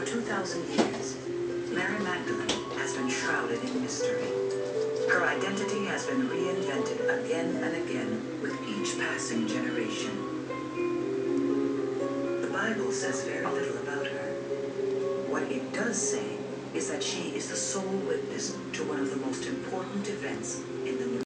2,000 years, Mary Magdalene has been shrouded in mystery. Her identity has been reinvented again and again with each passing generation. The Bible says very little about her. What it does say is that she is the sole witness to one of the most important events in the New